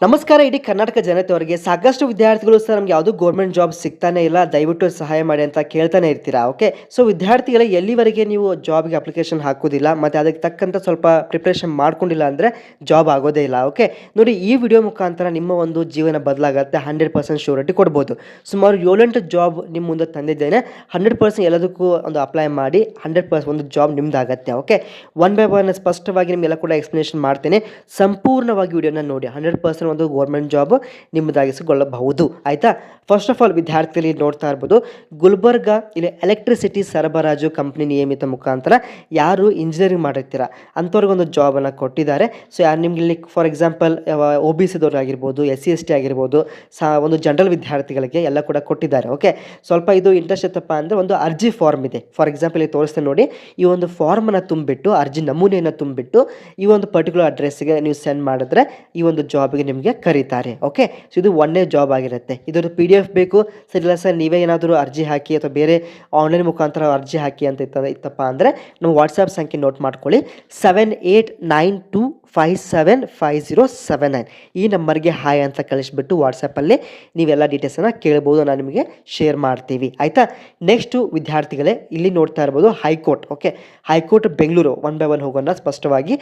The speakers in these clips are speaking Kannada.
ನಮಸ್ಕಾರ. ಇಡೀ ಕರ್ನಾಟಕ ಜನತೆಯವರಿಗೆ ಸಾಕಷ್ಟು ವಿದ್ಯಾರ್ಥಿಗಳು ಸರ್ ನಮ್ಗೆ ಯಾವುದು ಗೌರ್ಮೆಂಟ್ ಜಾಬ್ ಸಿಗ್ತಾನೆ ಇಲ್ಲ, ದಯವಿಟ್ಟು ಸಹಾಯ ಮಾಡಿ ಅಂತ ಕೇಳ್ತಾನೆ ಇರ್ತೀರಾ. ಓಕೆ, ಸೊ ವಿದ್ಯಾರ್ಥಿಗಳೇ, ಎಲ್ಲಿವರೆಗೆ ನೀವು ಜಾಬ್ಗೆ ಅಪ್ಲಿಕೇಶನ್ ಹಾಕೋದಿಲ್ಲ ಮತ್ತು ಅದಕ್ಕೆ ತಕ್ಕಂಥ ಸ್ವಲ್ಪ ಪ್ರಿಪ್ರೇಷನ್ ಮಾಡ್ಕೊಂಡಿಲ್ಲ ಅಂದರೆ ಜಾಬ್ ಆಗೋದೇ ಇಲ್ಲ. ಓಕೆ, ನೋಡಿ, ಈ ವಿಡಿಯೋ ಮುಖಾಂತರ ನಿಮ್ಮ ಒಂದು ಜೀವನ ಬದಲಾಗುತ್ತೆ. 100% ಶ್ಯೂರಿಟಿ ಕೊಡ್ಬೋದು. ಸುಮಾರು 7-8 ಜಾಬ್ ನಿಮ್ಮ ಮುಂದೆ ತಂದಿದ್ದೇನೆ. 100% ಎಲ್ಲದಕ್ಕೂ ಒಂದು ಅಪ್ಲೈ ಮಾಡಿ 100% ಒಂದು ಜಾಬ್ ನಿಮ್ದಾಗತ್ತೆ. ಓಕೆ, ಒನ್ ಬೈ ಒನ್ ಸ್ಪಷ್ಟವಾಗಿ ನಿಮಗೆಲ್ಲ ಕೂಡ ಎಕ್ಸ್ಪ್ಲನೇಷನ್ ಮಾಡ್ತೇನೆ. ಸಂಪೂರ್ಣವಾಗಿ ವಿಡಿಯೋನ ನೋಡಿ. 100% ಒಂದು ಗೌರ್ಮೆಂಟ್ ಜಾಬ್ ನಿಮ್ಮದಾಗಿಸಿಕೊಳ್ಳಬಹುದು. ಆಯಿತಾ? ಫಸ್ಟ್ ಆಫ್ ಆಲ್ ವಿದ್ಯಾರ್ಥಿಗಳು ನೋಡ್ತಾ ಇರ್ಬೋದು, ಗುಲ್ಬರ್ಗ ಇಲ್ಲಿ ಎಲೆಕ್ಟ್ರಿಸಿಟಿ ಸರಬರಾಜು ಕಂಪ್ನಿ ನಿಯಮಿತ ಮುಖಾಂತರ ಯಾರು ಇಂಜಿನಿಯರಿಂಗ್ ಮಾಡಿರ್ತೀರ ಅಂಥವ್ರಿಗೊಂದು ಜಾಬನ್ನು ಕೊಟ್ಟಿದ್ದಾರೆ. ಸೊ ಯಾರು ನಿಮ್ಗೆ ಇಲ್ಲಿ ಫಾರ್ ಎಕ್ಸಾಂಪಲ್ ಒ ಬಿ ಸಿದವ್ರು ಆಗಿರ್ಬೋದು, SC ST ಆಗಿರ್ಬೋದು, ಒಂದು ಜನರಲ್ ವಿದ್ಯಾರ್ಥಿಗಳಿಗೆ ಎಲ್ಲ ಕೂಡ ಕೊಟ್ಟಿದ್ದಾರೆ. ಓಕೆ, ಸ್ವಲ್ಪ ಇದು ಇಂಟ್ರೆಸ್ಟ್ ಇತ್ತಪ್ಪ ಅಂದರೆ ಒಂದು ಅರ್ಜಿ ಫಾರ್ಮ್ ಇದೆ. ಫಾರ್ ಎಕ್ಸಾಂಪಲ್ ಇಲ್ಲಿ ತೋರಿಸ್ತೇನೆ ನೋಡಿ. ಈ ಒಂದು ಫಾರ್ಮನ್ನು ತುಂಬಿಟ್ಟು, ಅರ್ಜಿ ನಮೂನೆಯನ್ನು ತುಂಬಿಟ್ಟು ಈ ಒಂದು ಪರ್ಟಿಕ್ಯುಲರ್ ಅಡ್ರೆಸ್ಗೆ ನೀವು ಸೆಂಡ್ ಮಾಡಿದ್ರೆ ಈ ಒಂದು ಜಾಬ್ಗೆ ನಿಮಗೆ ಕರೀತಾರೆ. ಓಕೆ, ಸೊ ಇದು ಒಂದೇ ಜಾಬ್ ಆಗಿರುತ್ತೆ. ಇದರ PDF ಬೇಕು ಸರಿ ಇಲ್ಲ ಸರ್, ನೀವೇ ಏನಾದರೂ ಅರ್ಜಿ ಹಾಕಿ ಅಥವಾ ಬೇರೆ ಆನ್ಲೈನ್ ಮುಖಾಂತರ ಅರ್ಜಿ ಹಾಕಿ ಅಂತ ಇತ್ತಪ್ಪ ಅಂದರೆ ನಾವು ವಾಟ್ಸಪ್ ಸಂಖ್ಯೆ ನೋಟ್ ಮಾಡ್ಕೊಳ್ಳಿ. 7892575079 ಈ ನಂಬರ್ಗೆ ಹಾಯ್ ಅಂತ ಕಳಿಸ್ಬಿಟ್ಟು ವಾಟ್ಸಪ್ಪಲ್ಲಿ ನೀವೆಲ್ಲ ಡೀಟೇಲ್ಸನ್ನು ಕೇಳ್ಬೋದು, ನಾನು ನಿಮಗೆ ಶೇರ್ ಮಾಡ್ತೀವಿ. ಆಯಿತಾ? ನೆಕ್ಸ್ಟು ವಿದ್ಯಾರ್ಥಿಗಳೇ, ಇಲ್ಲಿ ನೋಡ್ತಾ ಇರ್ಬೋದು high court. Okay, high court Bengaluru. One by one ಹೋಗೋಣ ಸ್ಪಷ್ಟವಾಗಿ.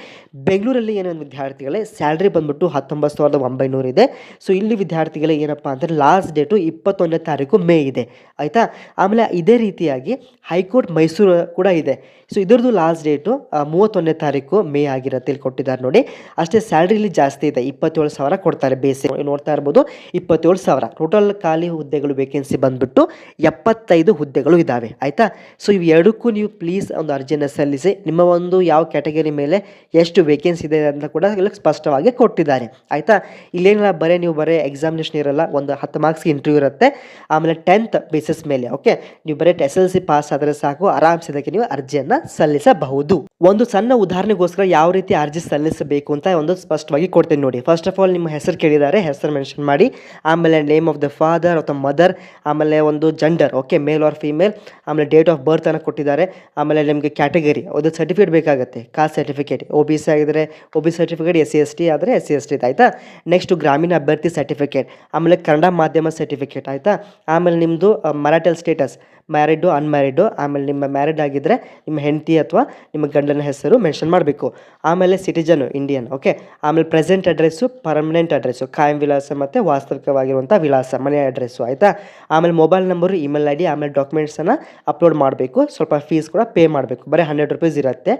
ಬೆಂಗಳೂರಲ್ಲಿ ಏನೇನು ವಿದ್ಯಾರ್ಥಿಗಳೇ ಸ್ಯಾಲ್ರಿ ಬಂದ್ಬಿಟ್ಟು 19,900 ಇದೆ. ಸೊ ಇಲ್ಲಿ ವಿದ್ಯಾರ್ಥಿಗಳೇ ಏನಪ್ಪ ಅಂದರೆ ಲಾಸ್ಟ್ ಡೇಟು 21ನೇ ತಾರೀಕು ಮೇ ಇದೆ. ಆಯಿತಾ? ಆಮೇಲೆ ಇದೇ ರೀತಿಯಾಗಿ ಹೈಕೋರ್ಟ್ ಮೈಸೂರು ಕೂಡ ಇದೆ. ಸೊ ಇದರದ್ದು ಲಾಸ್ಟ್ ಡೇಟು 31ನೇ ತಾರೀಕು ಮೇ ಆಗಿರುತ್ತೆ. ಇಲ್ಲಿ ಕೊಟ್ಟಿದ್ದಾರೆ ನೋಡಿ. ಅಷ್ಟೇ ಸ್ಯಾಲ್ರಿ ಇಲ್ಲಿ ಜಾಸ್ತಿ ಇದೆ, 27,000 ಕೊಡ್ತಾರೆ. ಬೇಸಿಕ್ ನೋಡ್ತಾ ಇರ್ಬೋದು 27,000. ಟೋಟಲ್ ಖಾಲಿ ಹುದ್ದೆಗಳು ವೇಕೆನ್ಸಿ ಬಂದ್ಬಿಟ್ಟು 75 ಹುದ್ದೆಗಳು ಇದ್ದಾವೆ. ಆಯಿತಾ? ಸೊ ಇವು ಎರಡಕ್ಕೂ ನೀವು ಪ್ಲೀಸ್ ಒಂದು ಅರ್ಜಿಯನ್ನು ಸಲ್ಲಿಸಿ. ನಿಮ್ಮ ಒಂದು ಯಾವ ಕ್ಯಾಟಗರಿ ಮೇಲೆ ಎಷ್ಟು ವೇಕೆನ್ಸಿ ಇದೆ ಅಂತ ಕೂಡ ಇಲ್ಲಿ ಸ್ಪಷ್ಟವಾಗಿ ಕೊಟ್ಟಿದ್ದಾರೆ. ಆಯಿತಾ? ಇಲ್ಲೇನಿಲ್ಲ, ನೀವು ಬರೀ ಎಕ್ಸಾಮಿನೇಷನ್ ಇರಲ್ಲ, ಒಂದು 10 ಮಾರ್ಕ್ಸ್ಗೆ ಇಂಟರ್ವ್ಯೂ ಇರುತ್ತೆ. ಆಮೇಲೆ 10th ಬೇಸಿಸ್ ಮೇಲೆ. ಓಕೆ, ನೀವು ಬರೀ SLC ಪಾಸ್ ಆದರೆ ಸಾಕು, ಆರಾಮ್ಸೆ ಇದಕ್ಕೆ ನೀವು ಅರ್ಜಿಯನ್ನು ಸಲ್ಲಿಸಬಹುದು. ಒಂದು ಸಣ್ಣ ಉದಾಹರಣೆಗೋಸ್ಕರ ಯಾವ ರೀತಿ ಅರ್ಜಿ ಸಲ್ಲಿಸಬೇಕು ಅಂತ ಒಂದು ಸ್ಪಷ್ಟವಾಗಿ ಕೊಡ್ತೇನೆ ನೋಡಿ. ಫಸ್ಟ್ ಆಫ್ ಆಲ್ ನಿಮ್ಮ ಹೆಸರು ಕೇಳಿದ್ದಾರೆ, ಹೆಸರು ಮೆನ್ಷನ್ ಮಾಡಿ. ಆಮೇಲೆ ನೇಮ್ ಆಫ್ ದ ಫಾದರ್ ಅಥವಾ ಮದರ್, ಆಮೇಲೆ ಒಂದು gender, okay, male or female, ಆಮೇಲೆ ಡೇಟ್ ಆಫ್ ಬರ್ತ್ ಅನ್ನು ಕೊಟ್ಟಿದ್ದಾರೆ. ಆಮೇಲೆ ನಿಮಗೆ ಕ್ಯಾಟಗರಿ, ಒಂದು ಸರ್ಟಿಫಿಕೇಟ್ ಬೇಕಾಗುತ್ತೆ, ಕಾಸ್ಟ್ ಸರ್ಟಿಫಿಕೇಟ್. OBC ಆಗಿದ್ರೆ OBC ಸರ್ಟಿಫಿಕೇಟ್, SC ST ಆದರೆ SC ST. ಆಯಿತಾ? ನೆಕ್ಸ್ಟ್ ಗ್ರಾಮೀಣ ಅಭ್ಯರ್ಥಿ ಸರ್ಟಿಫಿಕೇಟ್, ಆಮೇಲೆ ಕನ್ನಡ ಮಾಧ್ಯಮ ಸರ್ಟಿಫಿಕೇಟ್. ಆಯಿತಾ? ಆಮೇಲೆ ನಿಮ್ಮದು ಮ್ಯಾರಿಟಲ್ ಸ್ಟೇಟಸ್, ಮ್ಯಾರಿಡು ಅನ್ಮ್ಯಾರಿಡು. ಆಮೇಲೆ ನಿಮ್ಮ ಮ್ಯಾರಿಡ್ ಆಗಿದ್ದರೆ ನಿಮ್ಮ ಹೆಂಡತಿ ಅಥವಾ ನಿಮ್ಮ ಗಂಡನ ಹೆಸರು ಮೆನ್ಷನ್ ಮಾಡಬೇಕು. ಆಮೇಲೆ ಸಿಟಿಜನ್ ಇಂಡಿಯನ್. ಓಕೆ, ಆಮೇಲೆ ಪ್ರೆಸೆಂಟ್ ಅಡ್ರೆಸ್ಸು, ಪರ್ಮನೆಂಟ್ ಅಡ್ರೆಸ್ಸು, ಕಾಯಂ ವಿಳಾಸ ಮತ್ತು ವಾಸ್ತವಿಕವಾಗಿರುವಂಥ ವಿಳಾಸ, ಮನೆಯ ಅಡ್ರೆಸ್ಸು. ಆಯಿತಾ? ಆಮೇಲೆ ಮೊಬೈಲ್ ನಂಬರು, ಇಮೇಲ್ ID, ಆಮೇಲೆ ಡಾಕ್ಯುಮೆಂಟ್ಸನ್ನು ಅಪ್ಲೋಡ್ ಮಾಡಬೇಕು. ಸ್ವಲ್ಪ ಫೀಸ್ ಕೂಡ ಪೇ ಮಾಡಬೇಕು. ಬರೀ 100 ರೂಪೀಸ್ ಇರುತ್ತೆ.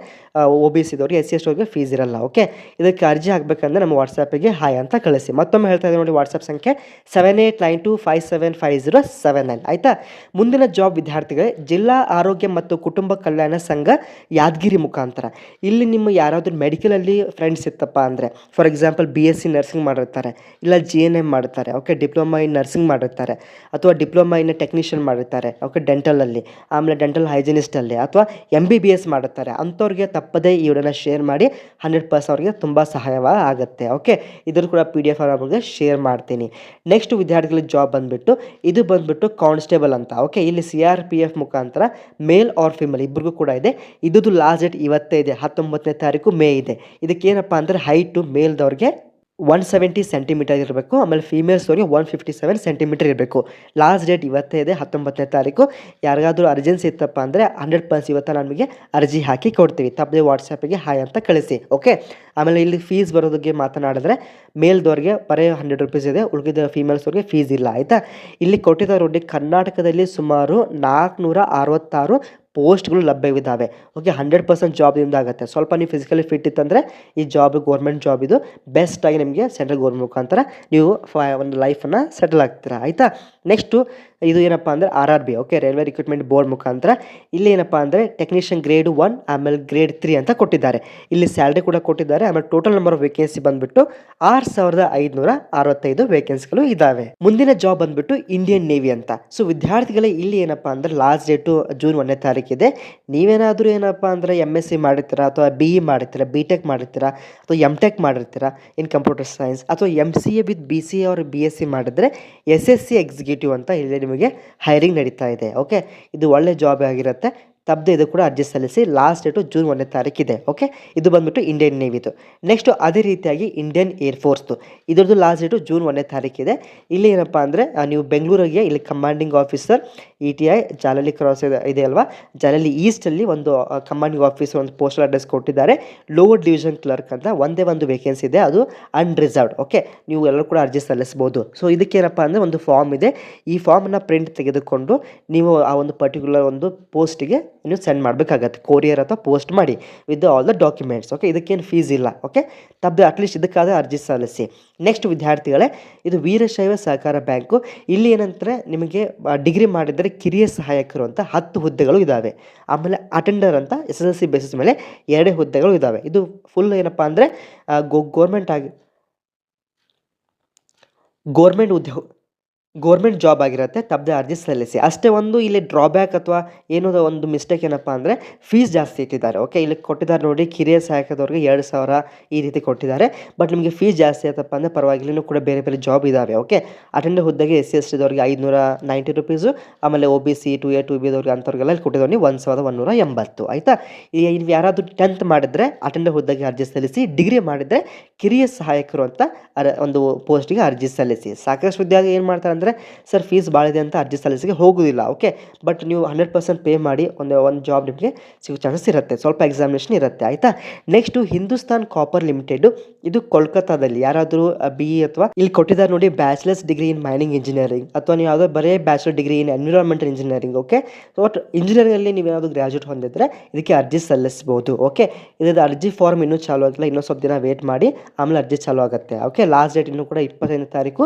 OBC ದವ್ರಿಗೆ, SC ST ಅವ್ರಿಗೆ ಫೀಸ್ ಇರಲ್ಲ. ಓಕೆ, ಇದಕ್ಕೆ ಅರ್ಜಿ ಹಾಕಬೇಕಂದ್ರೆ ನಮ್ಮ ವಾಟ್ಸಪ್ಪಿಗೆ ಹಾಯ್ ಅಂತ ಕಳಿಸಿ. ಮತ್ತೊಮ್ಮೆ ಹೇಳ್ತಾ ಇದ್ದೀನಿ ನೋಡಿ, ವಾಟ್ಸಪ್ ಸಂಖ್ಯೆ 7892575079. ಆಯಿತಾ? ಮುಂದಿನ ಜಾಬ್ ವಿದ್ಯಾರ್ಥಿಗಳೇ, ಜಿಲ್ಲಾ ಆರೋಗ್ಯ ಮತ್ತು ಕುಟುಂಬ ಕಲ್ಯಾಣ ಸಂಘ ಯಾದಗಿರಿ ಮುಖಾಂತರ. ಇಲ್ಲಿ ನಿಮ್ಮ ಯಾರಾದರೂ ಮೆಡಿಕಲಲ್ಲಿ ಫ್ರೆಂಡ್ಸ್ ಇತ್ತಪ್ಪ ಅಂದರೆ, ಫಾರ್ ಎಕ್ಸಾಂಪಲ್ BSc ನರ್ಸಿಂಗ್ ಮಾಡಿರ್ತಾರೆ, ಇಲ್ಲ GNM ಮಾಡ್ತಾರೆ. ಓಕೆ, ಡಿಪ್ಲೊಮಾ ಇನ್ ನರ್ಸಿಂಗ್ ಮಾಡಿರ್ತಾರೆ, ಅಥವಾ ಡಿಪ್ಲೊಮಾ ಇನ್ ಟೆಕ್ನಿಷಿಯನ್ ಮಾಡಿರ್ತಾರೆ. ಓಕೆ, ಡೆಂಟಲಲ್ಲಿ, ಆಮೇಲೆ ಡೆಂಟಲ್ ಹೈಜಿನಿಸ್ಟಲ್ಲಿ, ಅಥವಾ MBBS ಮಾಡುತ್ತಾರೆ. ಅಂಥವ್ರಿಗೆ ತಪ್ಪದೇ ಈ ವಿಡಿಯೋನ ಶೇರ್ ಮಾಡಿ. 100% ಅವ್ರಿಗೆ ತುಂಬ ಸಹಾಯವಾಗುತ್ತೆ. ಓಕೆ, ಇದ್ರ ಕೂಡ PDF ಅವ್ರಿಗೆ ಶೇರ್ ಮಾಡ್ತೀನಿ. ನೆಕ್ಸ್ಟ್ ವಿದ್ಯಾರ್ಥಿಗಳ ಜಾಬ್ ಇದು ಬಂದ್ಬಿಟ್ಟು ಕಾನ್ಸ್ಟೇಬಲ್ ಅಂತ. ಓಕೆ, ಇಲ್ಲಿ CRPF ಮುಖಾಂತರ ಮೇಲ್ ಆರ್ ಫಿಮೇಲ್ ಇಬ್ಬರಿಗೂ ಕೂಡ ಇದೆ. ಇದ್ದು ಲಾಸ್ಟ್ ಡೇಟ್ ಇವತ್ತೇ ಇದೆ, 19ನೇ ತಾರೀಕು ಮೇ ಇದೆ. ಇದಕ್ಕೇನಪ್ಪ ಅಂದರೆ ಹೈಟು ಮೇಲ್ದವ್ರಿಗೆ 170 ಸೆಂಟಿಮೀಟರ್ ಇರಬೇಕು, ಆಮೇಲೆ ಫೀಮೇಲ್ಸ್ವರಿಗೆ 157 ಸೆಂಟಿಮೀಟರ್ ಇರಬೇಕು. ಲಾಸ್ಟ್ ಡೇಟ್ ಇವತ್ತೇ ಇದೆ, 19ನೇ ತಾರೀಕು. ಯಾರಿಗಾದರೂ ಅರ್ಜೆನ್ಸಿ ಇತ್ತಪ್ಪ ಅಂದರೆ 100% ಇವತ್ತು ನಮಗೆ ಅರ್ಜಿ ಹಾಕಿ ಕೊಡ್ತೀವಿ. ತಪ್ಪದೆ ವಾಟ್ಸಪ್ಪಿಗೆ ಹಾಯ್ ಅಂತ ಕಳಿಸಿ. ಓಕೆ, ಆಮೇಲೆ ಇಲ್ಲಿ ಫೀಸ್ ಬರೋದಕ್ಕೆ ಮಾತನಾಡಿದ್ರೆ ಮೇಲ್ದವ್ರಿಗೆ ಬರೀ 100 ರೂಪೀಸ್ ಇದೆ, ಉಳಿದ ಫೀಮೇಲ್ಸ್ವರಿಗೆ ಫೀಸ್ ಇಲ್ಲ. ಆಯಿತಾ? ಇಲ್ಲಿ ಕೊಟ್ಟಿದ್ದಾರೆ ನೋಡಿ, ಕರ್ನಾಟಕದಲ್ಲಿ ಸುಮಾರು 466 ಪೋಸ್ಟ್ಗಳು ಲಭ್ಯವಿದ್ದಾವೆ. Okay, 100% job ನಿಮ್ದಾಗುತ್ತೆ. ಸ್ವಲ್ಪ ನೀವು ಫಿಸಿಕಲಿ ಫಿಟ್ ಇತ್ತಂದರೆ ಈ ಜಾಬ್ ಗೌರ್ಮೆಂಟ್ ಜಾಬ್ ಇದು ಬೆಸ್ಟಾಗಿ ನಿಮಗೆ ಸೆಂಟ್ರಲ್ ಗೌರ್ಮೆಂಟ್ ಮುಖಾಂತರ ನೀವು ಒಂದು ಲೈಫನ್ನು ಸೆಟಲ್ ಆಗ್ತೀರಾ. ಆಯಿತಾ? ನೆಕ್ಸ್ಟು ಇದು ಏನಪ್ಪ ಅಂದರೆ RRB. Okay, railway recruitment board ಮುಖಾಂತರ. ಇಲ್ಲಿ ಏನಪ್ಪ ಅಂದರೆ ಟೆಕ್ನಿಷಿಯನ್ ಗ್ರೇಡ್ 1 ಆಮೇಲೆ ಗ್ರೇಡ್ 3 ಅಂತ ಕೊಟ್ಟಿದ್ದಾರೆ. ಇಲ್ಲಿ ಸ್ಯಾಲ್ರಿ ಕೂಡ ಕೊಟ್ಟಿದ್ದಾರೆ. ಆಮೇಲೆ ಟೋಟಲ್ ನಂಬರ್ ಆಫ್ ವೇಕೆನ್ಸಿ ಬಂದುಬಿಟ್ಟು 6,565 ವೇಕೆನ್ಸಿಗಳು ಇದ್ದಾವೆ. ಮುಂದಿನ ಜಾಬ್ ಬಂದುಬಿಟ್ಟು ಇಂಡಿಯನ್ ನೇವಿ ಅಂತ. ಸೊ ವಿದ್ಯಾರ್ಥಿಗಳೇ, ಇಲ್ಲಿ ಏನಪ್ಪ ಅಂದರೆ ಲಾಸ್ಟ್ ಡೇಟು ಜೂನ್ 1ನೇ ತಾರೀಕಿದೆ. ನೀವೇನಾದರೂ ಏನಪ್ಪ ಅಂದರೆ MSc ಮಾಡಿರ್ತೀರಾ, ಅಥವಾ BE ಮಾಡಿರ್ತೀರಾ, BTech ಮಾಡಿರ್ತೀರಾ, ಅಥವಾ MTech ಮಾಡಿರ್ತೀರಾ ಇನ್ ಕಂಪ್ಯೂಟರ್ ಸೈನ್ಸ್, ಅಥವಾ MCA with BCA or BSc ಮಾಡಿದ್ರೆ SSC ಎಕ್ಸಿಕ್ಯೂಟಿವ್ ಅಂತ ಇಲ್ಲಿ ನಿಮಗೆ ಹೈರಿಂಗ್ ನಡೀತಾ ಇದೆ. ಓಕೆ, ಇದು ಒಳ್ಳೆ ಜಾಬ್ ಆಗಿರುತ್ತೆ. ತಪ್ಪದೆ ಇದು ಕೂಡ ಅರ್ಜಿ ಸಲ್ಲಿಸಿ. ಲಾಸ್ಟ್ ಡೇಟು ಜೂನ್ 1ನೇ ತಾರೀಕಿದೆ. ಓಕೆ, ಇದು ಬಂದುಬಿಟ್ಟು ಇಂಡಿಯನ್ ನೇವಿದು. ನೆಕ್ಸ್ಟು ಅದೇ ರೀತಿಯಾಗಿ ಇಂಡಿಯನ್ ಏರ್ಫೋರ್ಸ್ದು ಇದ್ರದ್ದು ಲಾಸ್ಟ್ ಡೇಟು ಜೂನ್ 1ನೇ ತಾರೀಕಿದೆ. ಇಲ್ಲಿ ಏನಪ್ಪ ಅಂದರೆ ನೀವು ಬೆಂಗಳೂರಿಗೆ ಇಲ್ಲಿ commanding officer ETI Jalahalli cross ಇದೆ ಅಲ್ವಾ, ಜಾಲಹಳ್ಳಿ ಈಸ್ಟಲ್ಲಿ ಒಂದು ಕಮಾಂಡಿಂಗ್ ಆಫೀಸರ್ ಒಂದು ಪೋಸ್ಟಲ್ ಅಡ್ರೆಸ್ ಕೊಟ್ಟಿದ್ದಾರೆ. ಲೋವರ್ ಡಿವಿಷನ್ ಕ್ಲರ್ಕ್ ಅಂತ ಒಂದೇ ಒಂದು ವೇಕೆನ್ಸಿ ಇದೆ, ಅದು ಅನ್ರಿಸರ್ವ್ಡ್. ಓಕೆ, ನೀವು ಎಲ್ಲರೂ ಕೂಡ ಅರ್ಜಿ ಸಲ್ಲಿಸ್ಬೋದು. ಸೊ ಇದಕ್ಕೇನಪ್ಪ ಅಂದರೆ ಒಂದು ಫಾರ್ಮ್ ಇದೆ, ಈ ಫಾರ್ಮನ್ನು ಪ್ರಿಂಟ್ ತೆಗೆದುಕೊಂಡು ನೀವು ಆ ಒಂದು ಪರ್ಟಿಕ್ಯುಲರ್ ಒಂದು ಪೋಸ್ಟಿಗೆ ನೀವು ಸೆಂಡ್ ಮಾಡಬೇಕಾಗತ್ತೆ, ಕೊರಿಯರ್ ಅಥವಾ ಪೋಸ್ಟ್ ಮಾಡಿ with all the documents. Okay, ಇದಕ್ಕೇನು ಫೀಸ್ ಇಲ್ಲ. ಓಕೆ, ತಪ್ಪದೆ ಅಟ್ಲೀಸ್ಟ್ ಇದಕ್ಕಾದ ಅರ್ಜಿ ಸಲ್ಲಿಸಿ. ನೆಕ್ಸ್ಟ್ ವಿದ್ಯಾರ್ಥಿಗಳೇ, ಇದು ವೀರಶೈವ ಸಹಕಾರ ಬ್ಯಾಂಕು. ಇಲ್ಲಿ ಏನಂತಾರೆ, ನಿಮಗೆ ಡಿಗ್ರಿ ಮಾಡಿದರೆ ಕಿರಿಯ ಸಹಾಯಕರು ಅಂತ 10 ಹುದ್ದೆಗಳು ಇದ್ದಾವೆ. ಆಮೇಲೆ ಅಟೆಂಡರ್ ಅಂತ SSLC ಬೇಸಿಸ್ ಮೇಲೆ 2 ಹುದ್ದೆಗಳು ಇದ್ದಾವೆ. ಇದು ಫುಲ್ ಏನಪ್ಪ ಅಂದರೆ ಗೋರ್ಮೆಂಟ್ ಜಾಬ್ ಆಗಿರುತ್ತೆ. ತಪ್ಪದೆ ಅರ್ಜಿ ಸಲ್ಲಿಸಿ. ಅಷ್ಟೇ ಒಂದು ಇಲ್ಲಿ ಡ್ರಾಬ್ಯಾಕ್ ಅಥವಾ ಏನೋ ಒಂದು ಮಿಸ್ಟೇಕ್ ಏನಪ್ಪ ಅಂದರೆ ಫೀಸ್ ಜಾಸ್ತಿ ಇಟ್ಟಿದ್ದಾರೆ. ಓಕೆ, ಇಲ್ಲಿ ಕೊಟ್ಟಿದ್ದಾರೆ ನೋಡಿ, ಕಿರಿಯ ಸಹಾಯಕದವ್ರಿಗೆ 2,000 ಈ ರೀತಿ ಕೊಟ್ಟಿದ್ದಾರೆ. ಬಟ್ ನಿಮಗೆ ಫೀಸ್ ಜಾಸ್ತಿ ಆಯ್ತಪ್ಪ ಅಂದರೆ ಪರವಾಗಿಲ್ಲ, ಇನ್ನೂ ಕೂಡ ಬೇರೆ ಬೇರೆ ಜಾಬ್ ಇದ್ದಾವೆ. ಓಕೆ, ಅಟೆಂಡರ್ ಹುದ್ದೆಗೆ SC/ST ದವ್ರಿಗೆ 590 ರೂಪೀಸು, ಆಮೇಲೆ OBC 2A 2B ದವ್ರಿಗೆ ಅಂಥವ್ರಿಗೆಲ್ಲ ಕೊಟ್ಟಿದ್ದವ್ರಿಗೆ 1,180. ಆಯಿತಾ, ಈಗ ಯಾರಾದರೂ 10th ಮಾಡಿದರೆ ಅಟೆಂಡರ್ ಹುದ್ದೆಗೆ ಅರ್ಜಿ ಸಲ್ಲಿಸಿ, ಡಿಗ್ರಿ ಮಾಡಿದರೆ ಕಿರಿಯ ಸಹಾಯಕರು ಅಂತ ಒಂದು ಪೋಸ್ಟಿಗೆ ಅರ್ಜಿ ಸಲ್ಲಿಸಿ. ಸಾಕಷ್ಟು ವಿದ್ಯಾರ್ಥಿ ಏನು ಮಾಡ್ತಾರೆ ಅಂದರೆ, ಸರ್ ಫೀಸ್ ಭಾಳ ಇದೆ ಅಂತ ಅರ್ಜಿ ಸಲ್ಲಿಸಿಗೆ ಹೋಗೋದಿಲ್ಲ. ಓಕೆ, ಬಟ್ ನೀವು 100% ಪೇ ಮಾಡಿ ಒಂದು ಜಾಬ್ ನಿಮಗೆ ಸಿಗೋ ಚಾನ್ಸಸ್ ಇರುತ್ತೆ, ಸ್ವಲ್ಪ ಎಕ್ಸಾಮಿನೇಷನ್ ಇರುತ್ತೆ. ಆಯಿತಾ, ನೆಕ್ಸ್ಟು ಹಿಂದೂಸ್ತಾನ್ ಕಾಪರ್ ಲಿಮಿಟೆಡ್, ಇದು ಕೋಲ್ಕತ್ತಾದಲ್ಲಿ. ಯಾರಾದರೂ BE ಅಥವಾ ಇಲ್ಲಿ ಕೊಟ್ಟಿದ್ದಾರೆ ನೋಡಿ, bachelors degree in mining engineering, ಅಥವಾ ನೀವು ಯಾವುದೋ ಬರೀ bachelor degree in environmental engineering. Okay, so ಒಟ್ಟು ಇಂಜಿನಿಯರಿಂಗಲ್ಲಿ ನೀವು ಏನಾದರೂ ಗ್ರ್ಯಾಜುಯೇಟ್ ಹೊಂದಿದ್ರೆ ಇದಕ್ಕೆ ಅರ್ಜಿ ಸಲ್ಲಿಸ್ಬೋದು. ಓಕೆ, ಇದರ ಅರ್ಜಿ ಫಾರ್ಮ್ ಇನ್ನೂ ಚಾಲೂ ಆಗಿಲ್ಲ, ಇನ್ನೂ ಸ್ವಲ್ಪ ದಿನ ವೇಟ್ ಮಾಡಿ, ಆಮೇಲೆ ಅರ್ಜಿ ಚಾಲೂ ಆಗುತ್ತೆ. ಓಕೆ, ಲಾಸ್ಟ್ ಡೇಟ್ ಇನ್ನೂ ಕೂಡ 25ನೇ ತಾರೀಕು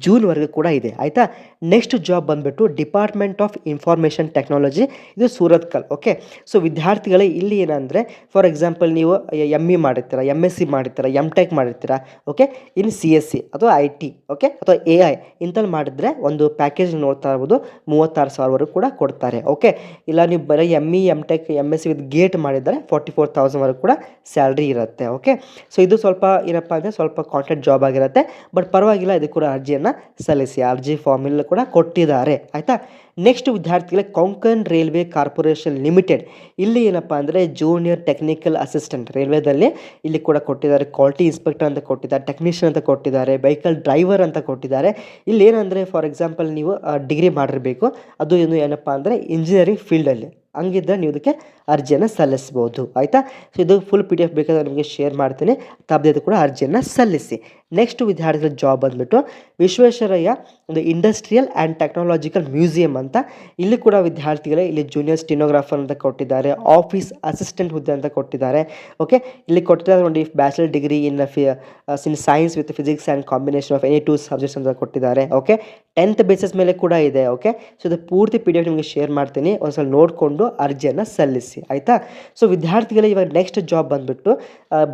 ಜೂನ್ವರೆಗೂ ಕೂಡ ಇದೆ. ಆಯಿತಾ, ನೆಕ್ಸ್ಟ್ ಜಾಬ್ ಬಂದುಬಿಟ್ಟು ಡಿಪಾರ್ಟ್ಮೆಂಟ್ ಆಫ್ ಇನ್ಫಾರ್ಮೇಷನ್ ಟೆಕ್ನಾಲಜಿ, ಇದು ಸೂರತ್ಕಲ್. ಓಕೆ, ಸೊ ವಿದ್ಯಾರ್ಥಿಗಳೇ ಇಲ್ಲಿ ಏನಂದರೆ, ಫಾರ್ ಎಕ್ಸಾಂಪಲ್ ನೀವು ME ಮಾಡಿರ್ತೀರ, MSc ಮಾಡಿರ್ತೀರ, MTech ಮಾಡಿರ್ತೀರ. ಓಕೆ, ಇನ್ನು CSC ಅಥವಾ IT, ಓಕೆ, ಅಥವಾ AI ಇಂಥಲ್ಲಿ ಮಾಡಿದ್ರೆ ಒಂದು ಪ್ಯಾಕೇಜ್ ನೋಡ್ತಾ ಇರ್ಬೋದು, 36,000ವರೆಗೂ ಕೂಡ ಕೊಡ್ತಾರೆ. ಓಕೆ, ಇಲ್ಲ ನೀವು ಬರೀ ME MTech MSc with gate ಮಾಡಿದರೆ 44,000ವರೆಗೂ ಕೂಡ ಸ್ಯಾಲ್ರಿ ಇರುತ್ತೆ. ಓಕೆ, ಸೊ ಇದು ಸ್ವಲ್ಪ ಏನಪ್ಪ ಅಂದರೆ ಸ್ವಲ್ಪ ಕಾಂಟ್ರಾಕ್ಟ್ ಜಾಬ್ ಆಗಿರುತ್ತೆ, ಬಟ್ ಪರವಾಗಿಲ್ಲ, ಇದು ಕೂಡ ಅರ್ಜಿಯನ್ನು ಸಲ್ಲಿಸಿ. ಅರ್ಜಿ ಫಾರ್ಮ್ ಎಲ್ಲ ಕೂಡ ಕೊಟ್ಟಿದ್ದಾರೆ. ಆಯಿತಾ, ನೆಕ್ಸ್ಟ್ ವಿದ್ಯಾರ್ಥಿಗಳೇ, ಕೊಂಕಣ್ ರೈಲ್ವೆ ಕಾರ್ಪೊರೇಷನ್ ಲಿಮಿಟೆಡ್, ಇಲ್ಲಿ ಏನಪ್ಪ ಅಂದರೆ ಜೂನಿಯರ್ ಟೆಕ್ನಿಕಲ್ ಅಸಿಸ್ಟೆಂಟ್ ರೈಲ್ವೇದಲ್ಲಿ ಇಲ್ಲಿ ಕೂಡ ಕೊಟ್ಟಿದ್ದಾರೆ. ಕ್ವಾಲಿಟಿ ಇನ್ಸ್ಪೆಕ್ಟರ್ ಅಂತ ಕೊಟ್ಟಿದ್ದಾರೆ, ಟೆಕ್ನಿಷಿಯನ್ ಅಂತ ಕೊಟ್ಟಿದ್ದಾರೆ, ವೆಹಿಕಲ್ ಡ್ರೈವರ್ ಅಂತ ಕೊಟ್ಟಿದ್ದಾರೆ. ಇಲ್ಲಿ ಏನಂದರೆ, ಫಾರ್ ಎಕ್ಸಾಂಪಲ್ ನೀವು ಡಿಗ್ರಿ ಮಾಡಿರಬೇಕು, ಅದು ಏನಪ್ಪ ಅಂದರೆ ಇಂಜಿನಿಯರಿಂಗ್ ಫೀಲ್ಡಲ್ಲಿ, ಹಂಗಿದ್ರೆ ನೀವು ಇದಕ್ಕೆ ಅರ್ಜಿಯನ್ನು ಸಲ್ಲಿಸ್ಬೋದು. ಆಯಿತಾ, ಸೊ ಇದು ಫುಲ್ PDF ಬೇಕಾದ್ರೆ ನಿಮಗೆ ಶೇರ್ ಮಾಡ್ತೀನಿ, ತಪ್ಪದೆ ಕೂಡ ಅರ್ಜಿಯನ್ನು ಸಲ್ಲಿಸಿ. ನೆಕ್ಸ್ಟ್ ವಿದ್ಯಾರ್ಥಿಗಳ ಜಾಬ್ ಬಂದುಬಿಟ್ಟು ವಿಶ್ವೇಶ್ವರಯ್ಯ ಒಂದು ಇಂಡಸ್ಟ್ರಿಯಲ್ ಆ್ಯಂಡ್ ಟೆಕ್ನಾಲಜಿಕಲ್ ಮ್ಯೂಸಿಯಂ ಅಂತ, ಇಲ್ಲಿ ಕೂಡ ವಿದ್ಯಾರ್ಥಿಗಳೇ ಇಲ್ಲಿ ಜೂನಿಯರ್ ಸ್ಟಿನೋಗ್ರಾಫರ್ ಅಂತ ಕೊಟ್ಟಿದ್ದಾರೆ, ಆಫೀಸ್ ಅಸಿಸ್ಟೆಂಟ್ ಹುದ್ದೆ ಅಂತ ಕೊಟ್ಟಿದ್ದಾರೆ. ಓಕೆ, ಇಲ್ಲಿ ಕೊಟ್ಟಿದ್ದಾರೆ ನೋಡಿ, bachelor degree in science with physics and combination of any 2 subjects ಅಂತ ಕೊಟ್ಟಿದ್ದಾರೆ. ಓಕೆ, 10th ಬೇಸಿಸ್ ಮೇಲೆ ಕೂಡ ಇದೆ. ಓಕೆ, ಸೊ ಇದು ಪೂರ್ತಿ PDF ನಿಮಗೆ ಶೇರ್ ಮಾಡ್ತೀನಿ, ಒಂದ್ಸಲ ನೋಡಿಕೊಂಡು ಅರ್ಜಿಯನ್ನು ಸಲ್ಲಿಸಿ. ಆಯಿತಾ, ಸೊ ವಿದ್ಯಾರ್ಥಿಗಳೇ ಇವಾಗ ನೆಕ್ಸ್ಟ್ ಜಾಬ್ ಬಂದುಬಿಟ್ಟು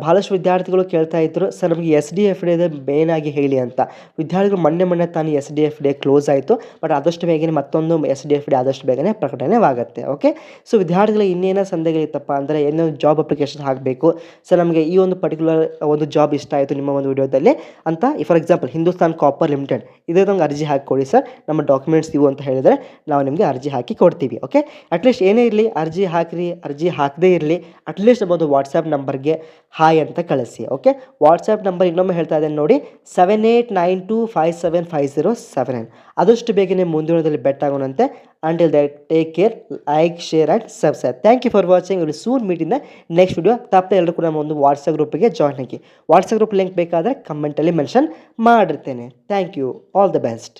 ಭಾಳಷ್ಟು ವಿದ್ಯಾರ್ಥಿಗಳು ಕೇಳ್ತಾ ಇದ್ರು, ಸರ್ ನಮಗೆ SDFD ಮೇನ್ ಆಗಿ ಹೇಳಿ ಅಂತ. ವಿದ್ಯಾರ್ಥಿಗಳು ಮೊನ್ನೆ ತಾನು SDFD ಕ್ಲೋಸ್ ಆಯಿತು, ಬಟ್ ಆದಷ್ಟು ಬೇಗನೆ ಮತ್ತೊಂದು SDFD ಆದಷ್ಟು ಬೇಗನೆ ಪ್ರಕಟಣೆವಾಗುತ್ತೆ. ಓಕೆ, ಸೊ ವಿದ್ಯಾರ್ಥಿಗಳು ಇನ್ನೇನೋ ಸಂದೇಹಗಳಿತ್ತಪ್ಪ ಅಂದರೆ ಏನೋ ಜಾಬ್ ಅಪ್ಲಿಕೇಶನ್ ಹಾಕಬೇಕು, ಸರ್ ನಮಗೆ ಈ ಒಂದು ಪರ್ಟಿಕ್ಯುಲರ್ ಒಂದು ಜಾಬ್ ಇಷ್ಟ ಆಯಿತು ನಿಮ್ಮ ಒಂದು ವಿಡಿಯೋದಲ್ಲಿ ಅಂತ, for example Hindustan copper limited, ಇದೇ ನಮ್ಗೆ ಅರ್ಜಿ ಹಾಕಿ ಕೊಡಿ ಸರ್, ನಮ್ಮ ಡಾಕ್ಯುಮೆಂಟ್ಸ್ ಇವು ಅಂತ ಹೇಳಿದರೆ ನಾವು ನಿಮಗೆ ಅರ್ಜಿ ಹಾಕಿ ಕೊಡ್ತೀವಿ. ಓಕೆ, ಅಟ್ಲೀಸ್ಟ್ ಏನೇ ಇರಲಿ ಅರ್ಜಿ ಹಾಕಿರಿ, ಅರ್ಜಿ ಹಾಕದೇ ಇರಲಿ, ಅಟ್ಲೀಸ್ಟ್ ನಮ್ಮದು ವಾಟ್ಸಪ್ ನಂಬರ್ಗೆ ಹಾಯ್ ಅಂತ ಕಳಿಸಿ. ಓಕೆ, ವಾಟ್ಸಪ್ ನಂಬರ್ ಇನ್ನೊಮ್ಮೆ ಹೇಳ್ತಾ ಇದ್ದೇನೆ ನೋಡಿ, 7892575079. ಆದಷ್ಟು ಬೇಗನೆ ಮುಂದಿನದಲ್ಲಿ ಬೆಟ್ ಆಗೋಣಂತೆ. Until that, take care, like, share and subscribe. Thank you for watching. Will soon meet in the next video. ತಪ್ಪದೆ ಎಲ್ಲರೂ ಕೂಡ ನಮ್ಮ ಒಂದು ವಾಟ್ಸಪ್ ಗ್ರೂಪಿಗೆ ಜಾಯ್ನ್ ಆಗಿ. ವಾಟ್ಸಪ್ ಗ್ರೂಪ್ ಲಿಂಕ್ ಬೇಕಾದರೆ ಕಮೆಂಟಲ್ಲಿ ಮೆನ್ಷನ್ ಮಾಡಿರ್ತೇನೆ. Thank you, all the best.